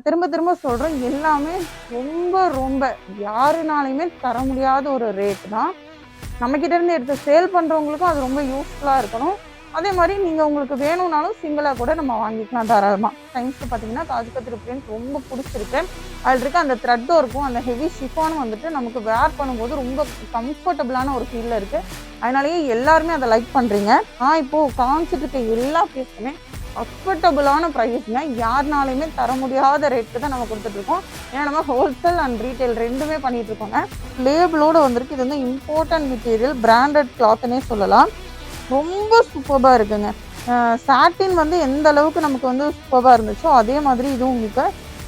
திரும்ப திரும்ப சொல்கிறேன், எல்லாமே ரொம்ப ரொம்ப யாருனாலையுமே தர முடியாத ஒரு ரேட் தான். நம்மக்கிட்ட இருந்து எடுத்து சேல் பண்ணுறவங்களுக்கும் அது ரொம்ப யூஸ்ஃபுல்லாக இருக்கணும். அதே மாதிரி நீங்கள் உங்களுக்கு வேணும்னாலும் சிங்கிளாக கூட நம்ம வாங்கிக்கலாம் தாராளமாக. டைம்ஸில் பார்த்தீங்கன்னா காஜு கத்திரி பிரிண்ட் ரொம்ப பிடிச்சிருக்கு. அதில் இருக்க அந்த த்ரெட் ஒர்க்கும் அந்த ஹெவி ஷிஃபானும் வந்துட்டு நமக்கு வேர் பண்ணும்போது ரொம்ப கம்ஃபர்டபுளான ஒரு ஃபீலில் இருக்குது. அதனாலேயே எல்லாருமே அதை லைக் பண்ணுறீங்க. நான் இப்போது காமிச்சிட்டு இருக்க எல்லா பீஸுமே அஃபோர்டபுளான ப்ரைஸ்ங்க. யாருனாலையுமே தர முடியாத ரேட்டுக்கு தான் நம்ம கொடுத்துட்ருக்கோம். ஏன்னா நம்ம ஹோல்சேல் அண்ட் ரீட்டைல் ரெண்டுமே பண்ணிகிட்டு இருக்கோங்க. லேபிளோடு வந்திருக்கு. இது வந்து இம்பார்ட்டன்ட் மெட்டீரியல், பிராண்டட் கிளாத்துன்னே சொல்லலாம். ரொம்ப சூப்பராக இருக்குங்க. சாட்டின் வந்து எந்த அளவுக்கு நமக்கு வந்து சூப்பராக இருந்துச்சோ அதே மாதிரி இதுவும் உங்களுக்கு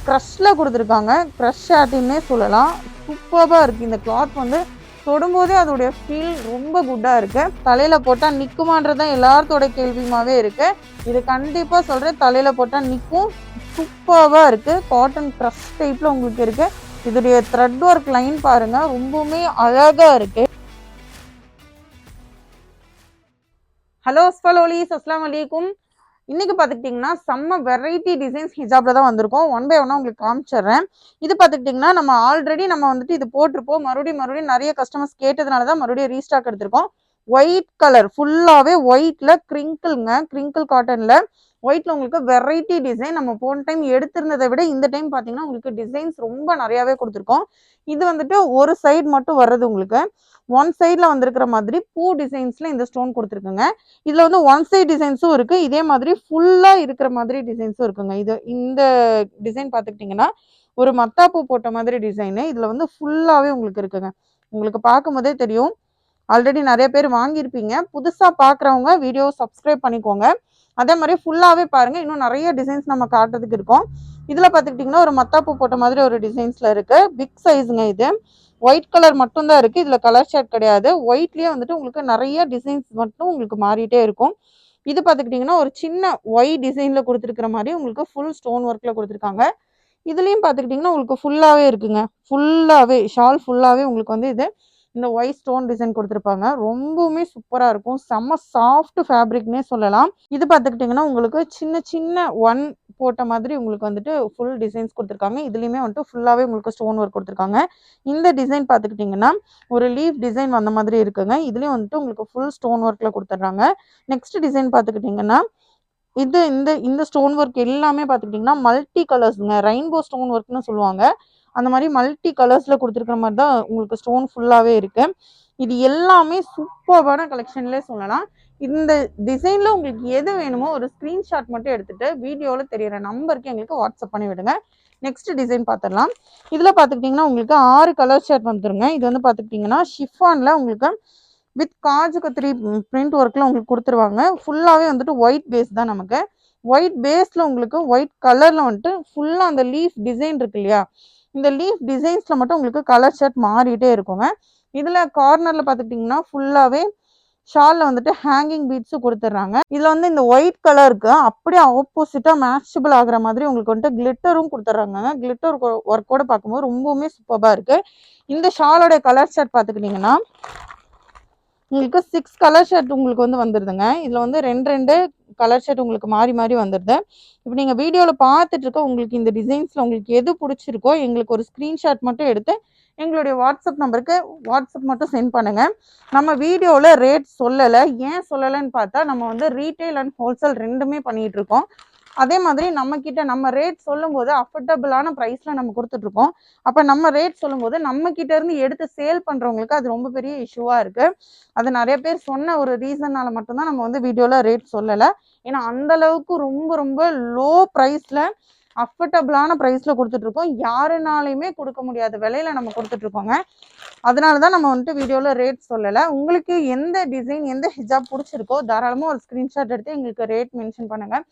க்ரஷ்ல கொடுத்துருக்காங்க. க்ரஷ் சாட்டின்னே சொல்லலாம். சூப்பராக இருக்குது. இந்த கிளாத் வந்து தொடும்போதே அதோடைய ஃபீல் ரொம்ப குட்டாக இருக்குது. தலையில் போட்டால் நிற்குமான்றது தான் எல்லாத்தோட கேள்வியுமாவே இருக்குது. இது கண்டிப்பாக சொல்கிறேன், தலையில் போட்டால் நிற்கும். சூப்பராக இருக்குது. காட்டன் க்ரஷ் டைப்பில் உங்களுக்கு இருக்குது. இதோடைய த்ரெட் ஒர்க் லைன் பாருங்கள், ரொம்பவுமே அழகாக இருக்குது. ஹலோ அஸ்ஃபலோலிஸ், அஸ்லாம் வலைக்கும். இன்னைக்கு பார்த்துக்கிட்டிங்கன்னா செம்ம வெரைட்டி டிசைன்ஸ் ஹிஜாப்ல தான் வந்திருக்கோம். ஒன் பை ஒன்னாக உங்களுக்கு காமிச்சிடுறேன். இது பார்த்துக்கிட்டிங்கன்னா நம்ம ஆல்ரெடி வந்துட்டு இது போட்டிருப்போம். மறுபடியும் நிறைய கஸ்டமர்ஸ் கேட்டதுனால தான் மறுபடியும் ரீஸ்டாக் எடுத்திருக்கோம். ஒயிட் கலர், ஃபுல்லாகவே ஒயிட்ல கிரிங்கிள்ங்க, கிரிங்கிள் காட்டன்ல ஒயிட்ல உங்களுக்கு வெரைட்டி டிசைன். நம்ம போன டைம் எடுத்திருந்ததை விட இந்த டைம் பார்த்தீங்கன்னா உங்களுக்கு டிசைன்ஸ் ரொம்ப நிறையாவே கொடுத்துருக்கோம். இது வந்துட்டு ஒரு சைடு மட்டும் வர்றது உங்களுக்கு ஒன் சைடில் வந்திருக்கிற மாதிரி பூ டிசைன்ஸில் இந்த ஸ்டோன் கொடுத்துருக்குங்க. இதில் வந்து ஒன் சைட் டிசைன்ஸும் இருக்குது, இதே மாதிரி ஃபுல்லாக இருக்கிற மாதிரி டிசைன்ஸும் இருக்குங்க. இந்த டிசைன் பார்த்துக்கிட்டிங்கன்னா ஒரு மத்தாப்பூ போட்ட மாதிரி டிசைனு. இதில் வந்து ஃபுல்லாகவே உங்களுக்கு இருக்குங்க. உங்களுக்கு பார்க்கும்போதே தெரியும், ஆல்ரெடி நிறைய பேர் வாங்கியிருப்பீங்க. புதுசாக பார்க்குறவங்க வீடியோ சப்ஸ்கிரைப் பண்ணிக்கோங்க. அதே மாதிரி ஃபுல்லாகவே பாருங்கள், இன்னும் நிறைய டிசைன்ஸ் நம்ம காட்டுறதுக்கு இருக்கோம். இதில் பார்த்துக்கிட்டிங்கன்னா ஒரு மத்தாப்பூ போட்ட மாதிரி ஒரு டிசைன்ஸில் இருக்குது. பிக் சைஸுங்க. இது ஒயிட் கலர் மட்டும்தான் இருக்குது, இதில் கலர் ஷேட் கிடையாது. ஒயிட்லேயே வந்துட்டு உங்களுக்கு நிறைய டிசைன்ஸ் மட்டும் உங்களுக்கு மாறிட்டே இருக்கும். இது பார்த்துக்கிட்டிங்கன்னா ஒரு சின்ன ஒய் டிசைனில் கொடுத்துருக்கிற மாதிரி உங்களுக்கு ஃபுல் ஸ்டோன் ஒர்க்கில் கொடுத்துருக்காங்க. இதுலேயும் பார்த்துக்கிட்டிங்கன்னா உங்களுக்கு ஃபுல்லாகவே இருக்குங்க. ஃபுல்லாகவே ஷால் ஃபுல்லாகவே உங்களுக்கு வந்து இது இந்த ஒயிட் ஸ்டோன் டிசைன் கொடுத்துருப்பாங்க. ரொம்பவுமே சூப்பராக இருக்கும். செம்ம சாஃப்ட் ஃபேப்ரிக்னே சொல்லலாம். இது பார்த்துக்கிட்டிங்கன்னா உங்களுக்கு சின்ன சின்ன ஒன் போட்ட மாதிரி உங்களுக்கு வந்துட்டு ஃபுல் டிசைன்ஸ் கொடுத்துருக்காங்க. இதுலேயுமே வந்துட்டு ஃபுல்லாகவே உங்களுக்கு ஸ்டோன் ஒர்க் கொடுத்துருக்காங்க. இந்த டிசைன் பார்த்துக்கிட்டிங்கன்னா ஒரு லீஃப் டிசைன் வந்த மாதிரி இருக்குங்க. இதுலேயும் வந்துட்டு உங்களுக்கு ஃபுல் ஸ்டோன் ஒர்க்கில் கொடுத்துட்றாங்க. நெக்ஸ்ட் டிசைன் பார்த்துக்கிட்டிங்கன்னா இது இந்த ஸ்டோன் ஒர்க் எல்லாமே பார்த்துக்கிட்டிங்கன்னா மல்டி கலர்ஸுங்க. ரெயின்போ ஸ்டோன் ஒர்க்னு சொல்லுவாங்க. அந்த மாதிரி மல்டி கலர்ஸில் கொடுத்துருக்குற மாதிரி தான் உங்களுக்கு ஸ்டோன் ஃபுல்லாகவே இருக்குது. இது எல்லாமே சூப்பரான கலெக்ஷன்லேயே சொல்லலாம். இந்த டிசைனில் உங்களுக்கு எது வேணுமோ ஒரு ஸ்க்ரீன்ஷாட் மட்டும் எடுத்துகிட்டு வீடியோவில் தெரியிற நம்பருக்கு எங்களுக்கு வாட்ஸ்அப் பண்ணி விடுங்க. நெக்ஸ்ட் டிசைன் பார்த்துடலாம். இதில் பார்த்துக்கிட்டிங்கன்னா உங்களுக்கு 6 கலர் ஷர்ட் வந்துருங்க. இது வந்து பார்த்துக்கிட்டிங்கன்னா ஷிஃபானில் உங்களுக்கு வித் காஜு கத்திரி பிரிண்ட் ஒர்க்கில் உங்களுக்கு கொடுத்துருவாங்க. ஃபுல்லாகவே வந்துட்டு ஒயிட் பேஸ் தான் நமக்கு. ஒயிட் பேஸில் உங்களுக்கு ஒயிட் கலரில் வந்துட்டு ஃபுல்லாக அந்த லீஃப் டிசைன் இருக்கு இல்லையா, இந்த லீஃப் டிசைன்ஸில் மட்டும் உங்களுக்கு கலர் ஷர்ட் மாறிட்டே இருக்குங்க. இதில் கார்னரில் பார்த்துக்கிட்டிங்கன்னா ஃபுல்லாகவே ஷாலில் வந்துட்டு ஹேங்கிங் பீட்ஸும் கொடுத்துட்றாங்க. இதில் வந்து இந்த ஒயிட் கலருக்கு அப்படியே ஆப்போசிட்டாக மேட்சபிள் ஆகிற மாதிரி உங்களுக்கு வந்துட்டு கிளிட்டரும் கொடுத்துட்றாங்க. கிளிட்டர் ஒர்க்கோட பார்க்கும்போது ரொம்பவுமே சூப்பராக இருக்குது. இந்த ஷாலோட கலர் ஷர்ட் பார்த்துக்கிட்டிங்கன்னா உங்களுக்கு 6 கலர் ஷர்ட் உங்களுக்கு வந்து வந்துடுதுங்க. இதில் வந்து 2 கலர் ஷர்ட் உங்களுக்கு மாறி மாறி வந்துடுது. இப்போ நீங்கள் வீடியோவில் பார்த்துட்டு இருக்க உங்களுக்கு இந்த டிசைன்ஸில் உங்களுக்கு எது பிடிச்சிருக்கோ எங்களுக்கு ஒரு ஸ்க்ரீன்ஷாட் மட்டும் எடுத்து எங்களுடைய வாட்ஸ்அப் நம்பருக்கு வாட்ஸ்அப் மட்டும் சென்ட் பண்ணுங்கள். நம்ம வீடியோவில் ரேட் சொல்லலை. ஏன் சொல்லலைன்னு பார்த்தா நம்ம வந்து ரீட்டைல் அண்ட் ஹோல்சேல் ரெண்டுமே பண்ணிகிட்டு இருக்கோம். அதே மாதிரி நம்மக்கிட்ட நம்ம ரேட் சொல்லும்போது அஃபோர்டபுளான ப்ரைஸில் நம்ம கொடுத்துட்ருக்கோம். அப்போ நம்ம ரேட் சொல்லும்போது நம்மக்கிட்ட இருந்து எடுத்து சேல் பண்ணுறவங்களுக்கு அது ரொம்ப பெரிய இஷ்யூவாக இருக்குது. அது நிறைய பேர் சொன்ன ஒரு ரீசன்னால மட்டும்தான் நம்ம வந்து வீடியோவில் ரேட் சொல்லலை. ஏன்னா அந்தளவுக்கு ரொம்ப ரொம்ப லோ ப்ரைஸில் அஃபோர்டபுளான ப்ரைஸில் கொடுத்துட்ருக்கோம். யாருனாலையுமே கொடுக்க முடியாத விலையில் நம்ம கொடுத்துட்ருக்கோங்க. அதனால தான் நம்ம வந்துட்டு வீடியோவில் ரேட் சொல்லலை. உங்களுக்கு எந்த டிசைன் எந்த ஹிஜாப் பிடிச்சிருக்கோ தாராளமாக ஒரு ஸ்க்ரீன்ஷாட் எடுத்து எங்களுக்கு ரேட் மென்ஷன் பண்ணுங்கள்.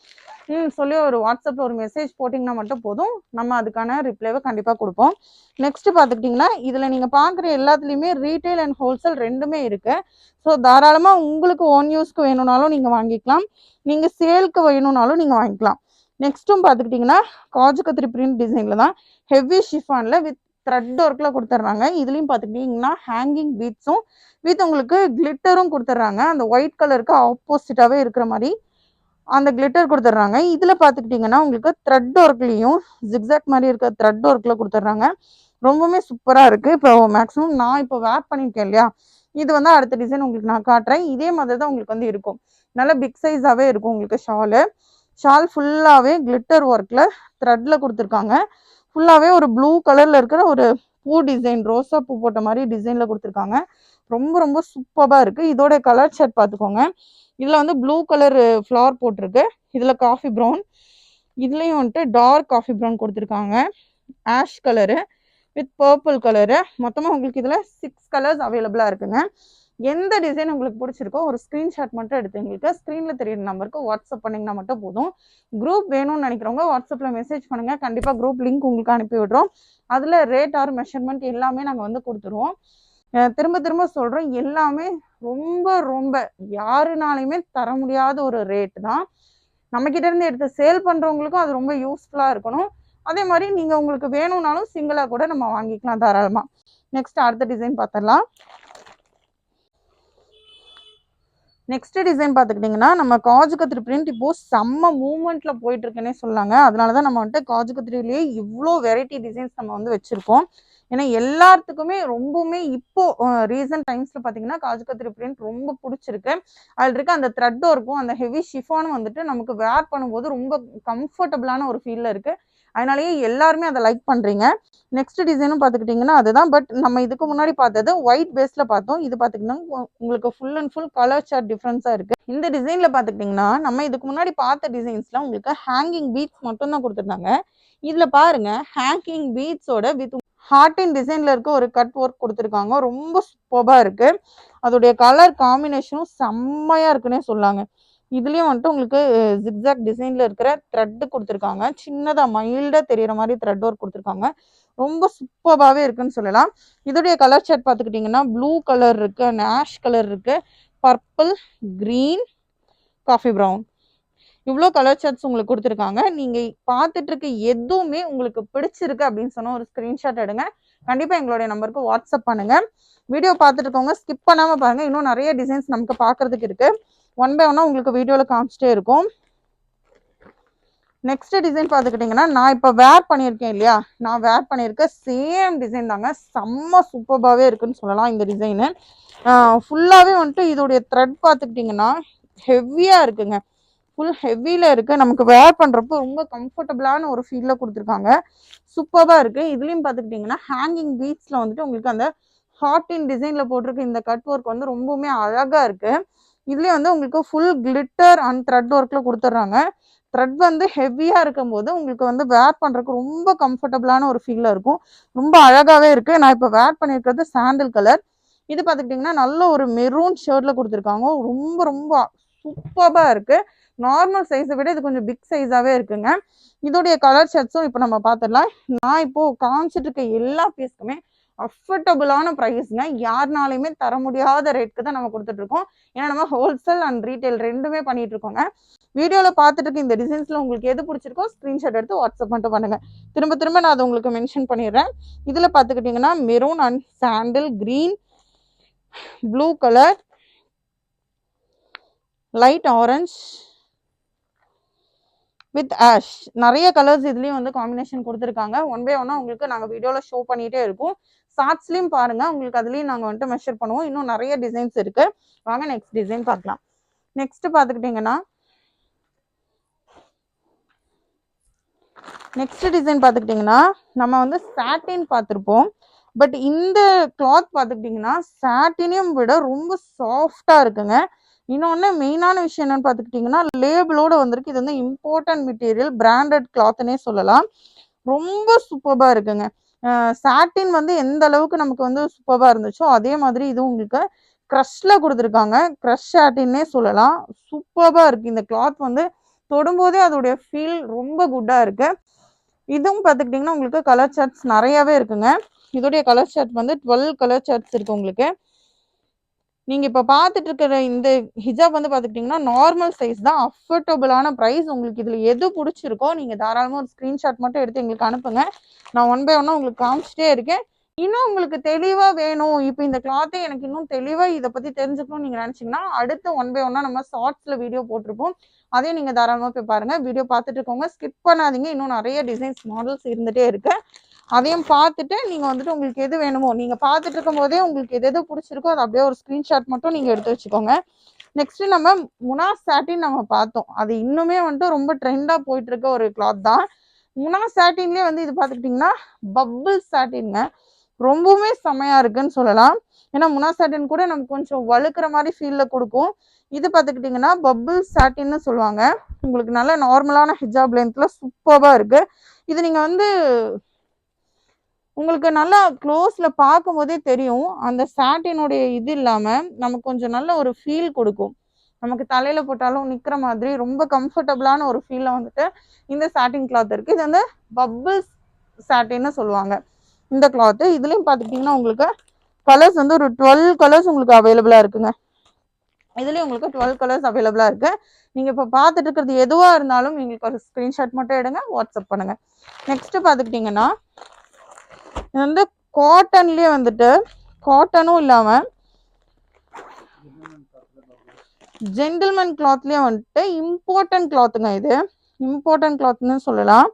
சொல்லி ஒரு வாட்ஸ்அப்பில் ஒரு மெசேஜ் போட்டிங்கன்னா மட்டும் போதும், நம்ம அதுக்கான ரிப்ளைவை கண்டிப்பாக கொடுப்போம். நெக்ஸ்ட் பார்த்துக்கிட்டிங்கன்னா இதில் நீங்கள் பார்க்குற எல்லாத்துலேயுமே ரீட்டைல் அண்ட் ஹோல்சேல் ரெண்டுமே இருக்குது. ஸோ தாராளமாக உங்களுக்கு ஓன் யூஸ்க்கு வேணும்னாலும் நீங்கள் வாங்கிக்கலாம், நீங்கள் சேலுக்கு வேணும்னாலும் நீங்கள் வாங்கிக்கலாம். நெக்ஸ்ட்டும் பார்த்துக்கிட்டிங்கன்னா காஜு கத்திரி பிரிண்ட் டிசைனில் தான் ஹெவி ஷிஃபானில் வித் த்ரெட் ஒர்க்கில் கொடுத்துட்றாங்க. இதுலேயும் பார்த்துக்கிட்டிங்கன்னா ஹேங்கிங் பீட்ஸும் வித் உங்களுக்கு கிளிட்டரும் கொடுத்துட்றாங்க. அந்த ஒயிட் கலருக்கு ஆப்போசிட்டாகவே இருக்கிற மாதிரி அந்த கிளிட்டர் கொடுத்துட்றாங்க. இதுல பாத்துக்கிட்டீங்கன்னா உங்களுக்கு த்ரெட் ஒர்க்லயும் ஜிக்ஸாக் மாதிரி இருக்க த்ரெட் ஒர்க்ல கொடுத்துட்றாங்க. ரொம்பவுமே சூப்பரா இருக்கு. இப்போ மேக்ஸிமம் நான் இப்போ வேர் பண்ணியிருக்கேன் இல்லையா, இது வந்து அடுத்த டிசைன் உங்களுக்கு நான் காட்டுறேன். இதே மாதிரி தான் உங்களுக்கு வந்து இருக்கும். நல்ல பிக் சைஸாவே இருக்கும் உங்களுக்கு ஷால் ஃபுல்லாவே கிளிட்டர் ஒர்க்ல த்ரெட்ல கொடுத்துருக்காங்க. ஃபுல்லாவே ஒரு ப்ளூ கலர்ல இருக்கிற ஒரு பூ டிசைன், ரோசா பூ போட்ட மாதிரி டிசைன்ல கொடுத்துருக்காங்க. ரொம்ப ரொம்ப சூப்பரா இருக்கு. இதோட கலர் ஷர்ட் பார்த்துக்கோங்க. இதுல வந்து ப்ளூ கலர் ஃப்ளவர் போட்டிருக்கு. இதுல காஃபி ப்ரௌன், இதுலயும் வந்துட்டு டார்க் காஃபி ப்ரௌன் கொடுத்துருக்காங்க. Ash colour with purple colour. மொத்தமா உங்களுக்கு இதுல 6 கலர்ஸ் அவைலபிளா இருக்குங்க. எந்த டிசைன் உங்களுக்கு பிடிச்சிருக்கோ ஒரு ஸ்கிரீன்ஷாட் மட்டும் எடுத்து எங்களுக்கு ஸ்க்ரீன்ல தெரியுற நம்பருக்கு வாட்ஸ்அப் பண்ணிங்கன்னா மட்டும் போதும். குரூப் வேணும்னு நினைக்கிறவங்க வாட்ஸ்அப்ல மெசேஜ் பண்ணுங்க. கண்டிப்பா குரூப் லிங்க் உங்களுக்கு அனுப்பி விடுறோம். அதுல ரேட் ஆர் மெஷர்மெண்ட் எல்லாமே நாங்க வந்து கொடுத்துருவோம். திரும்ப திரும்ப சொல்றோம், எல்லாமே ரொம்ப ரொம்ப யாருனாலையுமே தர முடியாத ஒரு ரேட் தான். நம்ம கிட்ட இருந்து எடுத்து சேல் பண்றவங்களுக்கும் அது ரொம்ப யூஸ்ஃபுல்லா இருக்கணும். அதே மாதிரி நீங்க உங்களுக்கு வேணும்னாலும் சிங்கிளா கூட நம்ம வாங்கிக்கலாம் தாராளமா. நெக்ஸ்ட் அடுத்த டிசைன் பார்த்துடலாம். நெக்ஸ்ட் டிசைன் பார்த்துக்கிட்டிங்கன்னா நம்ம காஜு கத்திரி பிரிண்ட் இப்போ செம்ம மூவ்மெண்ட்ல போயிட்டு இருக்குன்னே சொல்லாங்க. அதனாலதான் நம்ம வந்துட்டு காஜு கத்திரிலேயே இவ்வளோ வெரைட்டி டிசைன்ஸ் நம்ம வந்து வச்சிருக்கோம். ஏன்னா எல்லாத்துக்குமே ரொம்பவுமே இப்போ ரீசன்ட் டைம்ஸ்ல பாத்தீங்கன்னா காஜு கத்திரி பிரிண்ட் ரொம்ப பிடிச்சிருக்கு. அதுல இருக்க அந்த த்ரெட்டும் இருக்கும், அந்த ஹெவி ஷிஃபானும் வந்துட்டு நமக்கு வேர் பண்ணும்போது ரொம்ப கம்ஃபர்டபுளான ஒரு ஃபீல்ல இருக்கு. அதனாலயே எல்லாருமே அதை லைக் பண்றீங்க. நெக்ஸ்ட் டிசைனும் பார்த்துக்கிட்டிங்கன்னா அதுதான். பட் நம்ம இதுக்கு முன்னாடி பார்த்தது ஒயிட் பேஸ்ல பார்த்தோம். இது பார்த்துக்கிட்டிங்கன்னா உங்களுக்கு full and full colour chart டிஃப்ரென்ஸா இருக்கு. இந்த டிசைன்ல பார்த்துக்கிட்டிங்கன்னா நம்ம இதுக்கு முன்னாடி பார்த்த டிசைன்ஸ்ல உங்களுக்கு ஹேங்கிங் பீட்ஸ் மட்டும் தான் கொடுத்துருந்தாங்க. இதுல பாருங்க, ஹேங்கிங் பீட்ஸோட வித் ஹார்டின் டிசைன்ல இருக்க ஒரு கட் ஒர்க் கொடுத்துருக்காங்க. ரொம்ப சூப்பரா இருக்கு. அதோடைய கலர் காம்பினேஷனும் செம்மையா இருக்குன்னே சொல்லாங்க. இதுலயும் வந்துட்டு உங்களுக்கு ஜிக்ஸாக் டிசைன்ல இருக்கிற த்ரெட் கொடுத்துருக்காங்க. சின்னதா மைல்டா தெரியற மாதிரி த்ரெட் ஒர்க் கொடுத்துருக்காங்க. ரொம்ப சூப்பராகவே இருக்குன்னு சொல்லலாம். இதோடைய கலர் சார்ட் பார்த்துக்கிட்டிங்கன்னா ப்ளூ கலர் இருக்கு, ஆஷ் கலர் இருக்கு, பர்பிள், கிரீன், காஃபி ப்ரௌன், இவ்வளோ கலர் சார்ட்ஸ் உங்களுக்கு கொடுத்துருக்காங்க. நீங்க பார்த்துட்டு இருக்க எதுவுமே உங்களுக்கு பிடிச்சிருக்கு அப்படின்னு சொன்னா ஒரு ஸ்கிரீன்ஷாட் எடுங்க. கண்டிப்பா எங்களுடைய நம்பருக்கு வாட்ஸ்அப் பண்ணுங்க. வீடியோ பார்த்துட்டு இருக்கவங்க ஸ்கிப் பண்ணாம பாருங்க. இன்னும் நிறைய டிசைன்ஸ் நமக்கு பார்க்கறதுக்கு இருக்கு. ஒன் பை ஒன்னா உங்களுக்கு வீடியோல காமிச்சிட்டே இருக்கும். நெக்ஸ்ட் டிசைன் பார்த்துக்கிட்டிங்கன்னா நான் இப்போ வேர் பண்ணியிருக்கேன் இல்லையா, நான் வேர் பண்ணியிருக்க சேம் டிசைன் தாங்க. செம்ம சூப்பராகவே இருக்குன்னு சொல்லலாம் இந்த டிசைனு. ஃபுல்லாகவே வந்துட்டு இதோடைய த்ரெட் பார்த்துக்கிட்டிங்கன்னா ஹெவியாக இருக்குங்க. ஃபுல் ஹெவியில் இருக்குது. நமக்கு வேர் பண்ணுறப்போ ரொம்ப கம்ஃபர்டபுளான ஒரு ஃபீலில் கொடுத்துருக்காங்க. சூப்பராக இருக்குது. இதுலேயும் பார்த்துக்கிட்டிங்கன்னா ஹேங்கிங் பீட்ஸில் வந்துட்டு உங்களுக்கு அந்த ஹார்டின் டிசைனில் போட்டிருக்க இந்த கட் ஒர்க் வந்து ரொம்பவுமே அழகாக இருக்குது. இதுலேயே வந்து உங்களுக்கு ஃபுல் கிளிட்டர் அண்ட் த்ரெட் ஒர்க்கில் கொடுத்துட்றாங்க. த்ரெட் வந்து ஹெவியாக இருக்கும் போது உங்களுக்கு வந்து வேர் பண்ணுறதுக்கு ரொம்ப கம்ஃபர்டபுளான ஒரு ஃபீலில் இருக்கும். ரொம்ப அழகாகவே இருக்குது. நான் இப்போ வேர் பண்ணியிருக்கிறது சாண்டில் கலர். இது பார்த்துக்கிட்டிங்கன்னா நல்ல ஒரு மெரூன் ஷர்ட்டில் கொடுத்துருக்காங்க. ரொம்ப ரொம்ப சூப்பராக இருக்குது. நார்மல் சைஸை விட இது கொஞ்சம் பிக் சைஸாகவே இருக்குங்க. இதோடைய கலர் ஷர்ட்ஸும் இப்போ நம்ம பார்த்துடலாம். நான் இப்போது காமிச்சிட்டு இருக்க எல்லா பீஸ்க்குமே அஃபோர்டபுளான ப்ரைஸ்ங்க. யாருனாலையுமே தர முடியாத ரேட்க்கு தான் நம்ம கொடுத்துட்ருக்கோம். ஏன்னா நம்ம ஹோல்சேல் அண்ட் ரீட்டைல் ரெண்டுமே பண்ணிட்டு இருக்கோங்க. வீடியோவில் பார்த்துட்டு இருக்க இந்த டிசைன்ஸில் உங்களுக்கு எது பிடிச்சிருக்கோ ஸ்க்ரீன்ஷாட் எடுத்து வாட்ஸ்அப் மட்டும் பண்ணுங்க. திரும்ப திரும்ப நான் அதை உங்களுக்கு மென்ஷன் பண்ணிடுறேன். இதில் பார்த்துக்கிட்டிங்கன்னா maroon and sandal, green, blue colour, light orange with ash, நிறைய கலர்ஸ் இதுலேயும் வந்து காம்பினேஷன் கொடுத்துருக்காங்க. ஒன் பை ஒன்னா உங்களுக்கு நாங்கள் வீடியோவில் ஷோ பண்ணிகிட்டே இருக்கோம். ஷார்ட்ஸ்லையும் பாருங்க, உங்களுக்கு அதுலேயும் நாங்கள் வந்துட்டு மெஷர் பண்ணுவோம். இன்னும் நிறைய டிசைன்ஸ் இருக்கு. வாங்க நெக்ஸ்ட் டிசைன் பார்க்கலாம். நெக்ஸ்ட் பார்த்துக்கிட்டிங்கன்னா நம்ம வந்து சாட்டின் பார்த்துருப்போம். பட் இந்த கிளாத் பார்த்துக்கிட்டிங்கன்னா சாட்டினையும் விட ரொம்ப சாஃப்டாக இருக்குங்க. இன்னொன்று மெயினான விஷயம் என்னன்னு பார்த்துக்கிட்டிங்கன்னா லேபிளோட வந்திருக்கு. இது வந்து இம்போர்ட்டன்ட் மெட்டீரியல், பிராண்டட் கிளாத்னே சொல்லலாம். ரொம்ப சூப்பராக இருக்குங்க. சாட்டின் வந்து எந்த அளவுக்கு நமக்கு வந்து சூப்பராக இருந்துச்சோ அதே மாதிரி இது உங்களுக்கு க்ரஷ்ல கொடுத்துருக்காங்க. க்ரஷ் சாட்டின்னே சொல்லலாம். சூப்பராக இருக்குது. இந்த கிளாத் வந்து தொடும்போதே அதோடைய ஃபீல் ரொம்ப குட்டாக இருக்கு. இதுவும் பார்த்துக்கிட்டிங்கன்னா உங்களுக்கு கலர் சார்ட்ஸ் நிறையாவே இருக்குங்க. இதோடைய கலர் சார்ட் வந்து 12 கலர் சார்ட்ஸ் இருக்கு உங்களுக்கு. நீங்கள் இப்போ பார்த்துட்டு இருக்கிற இந்த ஹிஜாப் வந்து பார்த்துக்கிட்டிங்கன்னா நார்மல் சைஸ் தான், அஃபோர்டபுளான ப்ரைஸ். உங்களுக்கு இதில் எது பிடிச்சிருக்கோ நீங்கள் தாராளமாக ஒரு ஸ்க்ரீன்ஷாட் மட்டும் எடுத்து எங்களுக்கு அனுப்புங்க. நான் ஒன் பை ஒன்னாக உங்களுக்கு காமிச்சிட்டே இருக்கேன். இன்னும் உங்களுக்கு தெளிவாக வேணும், இப்போ இந்த கிளாத்தே எனக்கு இன்னும் தெளிவாக இதை பற்றி தெரிஞ்சுக்கணும்னு நீங்கள் நினச்சிங்கன்னா அடுத்து ஒன் பை ஒன்னாக நம்ம ஷார்ட்ஸில் வீடியோ போட்டிருப்போம். அதையும் நீங்க தாராளமா போய் பாருங்க. வீடியோ பார்த்துட்டு இருக்கவங்க ஸ்கிப் பண்ணாதீங்க. இன்னும் நிறைய டிசைன்ஸ் மாடல்ஸ் இருந்துட்டே இருக்கு. அதையும் பார்த்துட்டு நீங்க வந்துட்டு உங்களுக்கு எது வேணுமோ நீங்க பார்த்துட்டு இருக்கும் போதே உங்களுக்கு எது எது பிடிச்சிருக்கோ அதை அப்படியே ஒரு ஸ்கிரீன்ஷாட் மட்டும் நீங்க எடுத்து வச்சுக்கோங்க. நெக்ஸ்ட் நம்ம முனா சாட்டின் நம்ம பார்த்தோம். அது இன்னுமே வந்துட்டு ரொம்ப ட்ரெண்டா போயிட்டு இருக்க ஒரு கிளாத் தான். முனா சாட்டின்லயே வந்து இது பார்த்துக்கிட்டிங்கன்னா பப்பிள் சாட்டின்ங்க. ரொம்பவுமே செமையா இருக்குன்னு சொல்லலாம். ஏன்னா முனா சாட்டின் கூட நமக்கு கொஞ்சம் வழுக்கிற மாதிரி ஃபீல்ல கொடுக்கும். இது பார்த்துக்கிட்டிங்கன்னா பப்பிள் சாட்டின்னு சொல்லுவாங்க. உங்களுக்கு நல்ல நார்மலான ஹிஜாப் லென்த்ல சூப்பரா இருக்கு. இது நீங்க வந்து உங்களுக்கு நல்லா க்ளோஸ்ல பார்க்கும் போதே தெரியும். அந்த சாட்டினுடைய இது இல்லாம நமக்கு கொஞ்சம் நல்ல ஒரு ஃபீல் கொடுக்கும். நமக்கு தலையில போட்டாலும் நிக்கிற மாதிரி ரொம்ப கம்ஃபர்டபுளான ஒரு ஃபீல்ல வந்துட்டு இந்த சாட்டின் கிளாத் இருக்கு. இது வந்து பப்பிள் சாட்டின்னு சொல்லுவாங்க இந்த கிளாத். இதுலயும் பார்த்துக்கிட்டிங்கன்னா உங்களுக்கு கலர்ஸ் வந்து ஒரு 12 கலர்ஸ் உங்களுக்கு அவைலபிளா இருக்குங்க. இதுலயும் உங்களுக்கு 12 கலர்ஸ் அவைலபிளா இருக்கு. நீங்க இப்ப பார்த்துட்டு இருக்கிறது எதுவா இருந்தாலும் எங்களுக்கு ஒரு ஸ்கிரீன்ஷாட் மட்டும் எடுங்க, வாட்ஸ்அப் பண்ணுங்க. நெக்ஸ்ட் பார்த்துக்கிட்டிங்கன்னா இது வந்து காட்டன்லயே வந்துட்டு காட்டனும் இல்லாம ஜென்டில்மேன் கிளாத்லயே வந்துட்டு இம்பார்ட்டன்ட் கிளாத்துங்க. இது இம்பார்ட்டன்ட் கிளாத்னு சொல்லலாம்.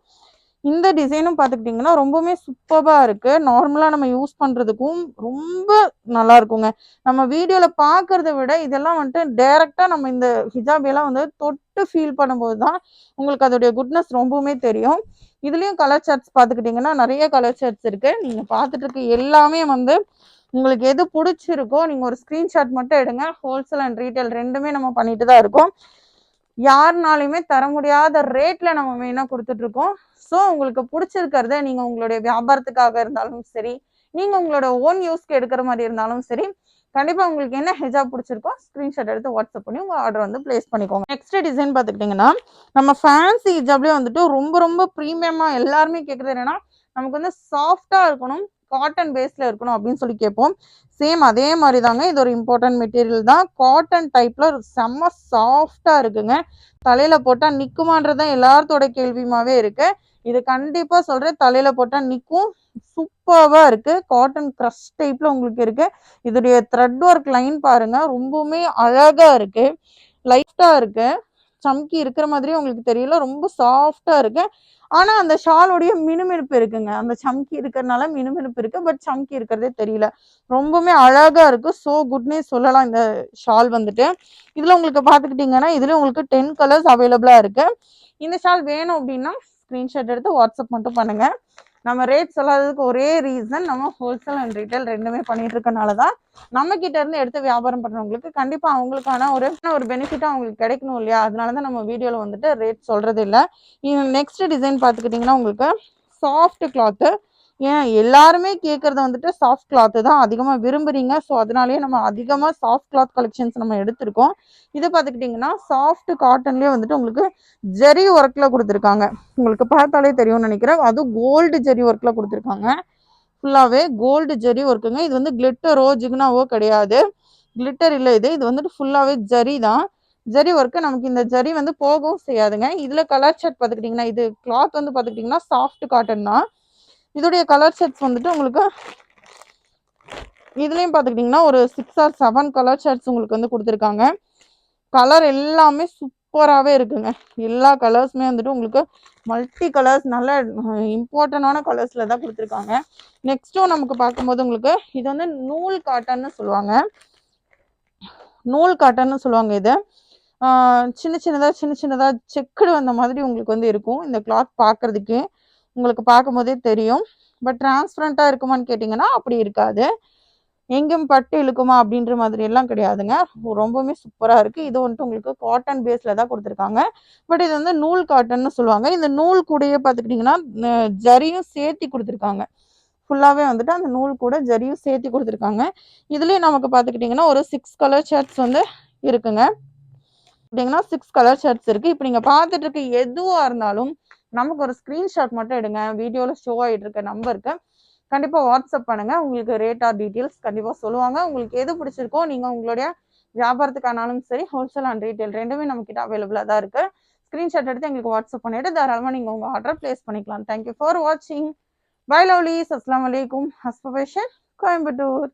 இந்த டிசைனும் பார்த்துக்கிட்டிங்கன்னா ரொம்பவுமே சூப்பரா இருக்கு. நார்மலா நம்ம யூஸ் பண்றதுக்கும் ரொம்ப நல்லா இருக்குங்க. நம்ம வீடியோல பார்க்கறத விட இதெல்லாம் வந்துட்டு டைரக்டா நம்ம இந்த ஹிஜாப் எல்லாம் வந்து தொட்டு ஃபீல் பண்ணும்போது தான் உங்களுக்கு அதோடைய குட்னஸ் ரொம்பவுமே தெரியும். இதுலயும் கலர் சார்ட்ஸ் பார்த்துக்கிட்டிங்கன்னா நிறைய கலர் சார்ட்ஸ் இருக்கு. நீங்க பார்த்துட்டு இருக்க எல்லாமே வந்து உங்களுக்கு எது பிடிச்சிருக்கோ நீங்க ஒரு ஸ்கிரீன்ஷாட் மட்டும் எடுங்க. ஹோல்சேல் அண்ட் ரீட்டைல் ரெண்டுமே நம்ம பண்ணிட்டு தான் இருக்கோம். யாருனாலுமே தர முடியாத ரேட்ல நம்ம மெயினா கொடுத்துட்டு இருக்கோம். ஸோ உங்களுக்கு பிடிச்சிருக்கிறத நீங்க உங்களுடைய வியாபாரத்துக்காக இருந்தாலும் சரி, நீங்க உங்களோட ஓன் யூஸ்க்கு எடுக்கிற மாதிரி இருந்தாலும் சரி, கண்டிப்பா உங்களுக்கு என்ன ஹிஜாப் பிடிச்சிருக்கோ ஸ்கிரீன்ஷாட் எடுத்து வாட்ஸ்அப் பண்ணி உங்க ஆர்டர் வந்து பிளேஸ் பண்ணிக்கோங்க. நெக்ஸ்ட் டிசைன் பார்த்துக்கிட்டிங்கன்னா நம்ம ஃபேன்சி ஹிஜாப்லேயே வந்துட்டு ரொம்ப ரொம்ப ப்ரீமியமா எல்லாருமே கேட்குறது என்னன்னா நமக்கு வந்து சாஃப்டா இருக்கணும், காட்டன் பேஸ்ல இருக்கணும் அப்படின்னு சொல்லி கேட்போம். சேம் அதே மாதிரி தாங்க. இது ஒரு இம்பார்ட்டன்ட் மெட்டீரியல் தான். காட்டன் டைப்ல செம்ம சாஃப்டா இருக்குங்க. தலையில போட்டா நிக்குமான்றதான் எல்லாத்தோட கேள்வியுமாவே இருக்கு. இது கண்டிப்பா சொல்றேன், தலையில போட்டா நிக்கும். சூப்பர்வா இருக்கு. காட்டன் கிரஷ் டைப்ல உங்களுக்கு இருக்கு. இதோடைய த்ரெட் ஒர்க் லைன் பாருங்க, ரொம்பவுமே அழகா இருக்கு. லைட்டா இருக்கு. சம்கி இருக்கிற மாதிரி உங்களுக்கு தெரியல. ரொம்ப சாஃப்டா இருக்கு. ஆனா அந்த ஷாலோடைய மினுமினுப்பு இருக்குங்க. அந்த சம்கி இருக்கிறதுனால மினுமினுப்பு இருக்கு. பட் சம்கி இருக்கிறதே தெரியல. ரொம்பவுமே அழகா இருக்கு. சோ குட்னே சொல்லலாம் இந்த ஷால் வந்துட்டு. இதுல உங்களுக்கு பார்த்துக்கிட்டிங்கன்னா இதுல உங்களுக்கு 10 கலர்ஸ் அவைலபிளா இருக்கு. இந்த ஷால் வேணும் அப்படின்னா ஸ்கிரீன்ஷாட் எடுத்து வாட்ஸ்அப் மட்டும் பண்ணுங்க. நம்ம ரேட் சொல்லாததுக்கு ஒரே ரீசன் நம்ம ஹோல்சேல் அண்ட் ரீட்டைல் ரெண்டுமே பண்ணிட்டு இருக்கனால தான். நம்ம கிட்ட இருந்து எடுத்து வியாபாரம் பண்றவங்களுக்கு கண்டிப்பா அவங்களுக்கான ஒரு பெனிஃபிட்டா அவங்களுக்கு கிடைக்கணும் இல்லையா? அதனாலதான் நம்ம வீடியோல வந்துட்டு ரேட் சொல்றது இல்லை. நெக்ஸ்ட் டிசைன் பார்த்துக்கிட்டிங்கன்னா உங்களுக்கு சாஃப்ட் கிளாத்து. ஏன் எல்லாருமே கேட்கறது வந்துட்டு சாஃப்ட் கிளாத்து தான் அதிகமாக விரும்புறீங்க. ஸோ அதனாலேயே நம்ம அதிகமாக சாஃப்ட் கிளாத் கலெக்ஷன்ஸ் நம்ம எடுத்திருக்கோம். இது பார்த்துக்கிட்டிங்கன்னா சாஃப்ட் காட்டன்லேயே வந்துட்டு உங்களுக்கு ஜெரி ஒர்க்ல கொடுத்துருக்காங்க. உங்களுக்கு பார்த்தாலே தெரியும்னு நினைக்கிறேன். அதுவும் கோல்டு ஜெரி ஒர்க்ல கொடுத்துருக்காங்க. ஃபுல்லாவே கோல்டு ஜெரி ஒர்க்குங்க. இது வந்து கிளிட்டரோ ஜிக்னாவோ கிடையாது. கிளிட்டர் இல்லை. இது வந்துட்டு ஃபுல்லாவே ஜரி தான். ஜரி ஒர்க்கு. நமக்கு இந்த ஜரி வந்து போகவும் செய்யாதுங்க. இதுல கலர் ஷர்ட் பார்த்துக்கிட்டிங்கன்னா இது கிளாத் வந்து பார்த்துக்கிட்டிங்கன்னா சாஃப்ட் காட்டன் தான். இதோடைய கலர் ஷர்ட்ஸ் வந்துட்டு உங்களுக்கு இதுலயும் பார்த்துக்கிட்டிங்கன்னா ஒரு 6 or 7 கலர் ஷர்ட்ஸ் உங்களுக்கு வந்து கொடுத்துருக்காங்க. கலர் எல்லாமே சூப்பராகவே இருக்குங்க. எல்லா கலர்ஸுமே வந்துட்டு உங்களுக்கு மல்டி கலர்ஸ் நல்ல இம்பார்ட்டண்டான கலர்ஸில் தான் கொடுத்துருக்காங்க. நெக்ஸ்ட்டும் நமக்கு பார்க்கும்போது உங்களுக்கு இது வந்து நூல் காட்டன்னு சொல்லுவாங்க. நூல் காட்டன்னு சொல்லுவாங்க இது. சின்ன சின்னதாக செக்குடு வந்த மாதிரி உங்களுக்கு வந்து இருக்கும். இந்த கிளாத் பார்க்குறதுக்கு உங்களுக்கு பார்க்கும்போதே தெரியும். பட் டிரான்ஸ்பரண்ட்டாக இருக்குமான்னு கேட்டிங்கன்னா அப்படி இருக்காது. எங்கேயும் பட்டு இழுக்குமா அப்படின்ற மாதிரி எல்லாம் கிடையாதுங்க. ரொம்பவுமே சூப்பராக இருக்குது. இது வந்துட்டு உங்களுக்கு காட்டன் பேஸில் தான் கொடுத்துருக்காங்க. பட் இது வந்து நூல் காட்டன்னு சொல்லுவாங்க. இந்த நூல் கூடயே பார்த்துக்கிட்டிங்கன்னா ஜரியும் சேர்த்தி கொடுத்துருக்காங்க. ஃபுல்லாகவே வந்துட்டு அந்த நூல் கூட ஜரியும் சேர்த்தி கொடுத்துருக்காங்க. இதுலேயும் நமக்கு பார்த்துக்கிட்டிங்கன்னா ஒரு 6 கலர் ஷர்ட்ஸ் வந்து இருக்குங்க. அப்படிங்கன்னா 6 கலர் ஷர்ட்ஸ் இருக்குது. இப்போ நீங்கள் பார்த்துட்டு இருக்க எதுவாக இருந்தாலும் நமக்கு ஒரு ஸ்க்ரீன்ஷாட் மட்டும் எடுங்க. வீடியோவில் ஷோ ஆகிட்டு இருக்க நம்பருக்கு கண்டிப்பாக வாட்ஸ்அப் பண்ணுங்கள். உங்களுக்கு ரேட் ஆர் டீட்டெயில்ஸ் கண்டிப்பாக சொல்லுவாங்க. உங்களுக்கு எது பிடிச்சிருக்கோ நீங்கள் உங்களுடைய வியாபாரத்துக்கானாலும் சரி, ஹோல்சேல் அண்ட் ரீட்டைல் ரெண்டுமே நம்மக்கிட்ட அவைலபிளாக தான் இருக்குது. ஸ்க்ரீன்ஷாட் எடுத்து எங்களுக்கு வாட்ஸ்அப் பண்ணிவிட்டு தாராளமாக நீங்கள் உங்கள் ஆர்டர் ப்ளேஸ் பண்ணிக்கலாம். தேங்க்யூ ஃபார் வாட்சிங். Bye lovelies. அஸ்ஸலாமு அலைக்கும். ஹஸ்ப ஃபேஷன், கோயம்புத்தூர்.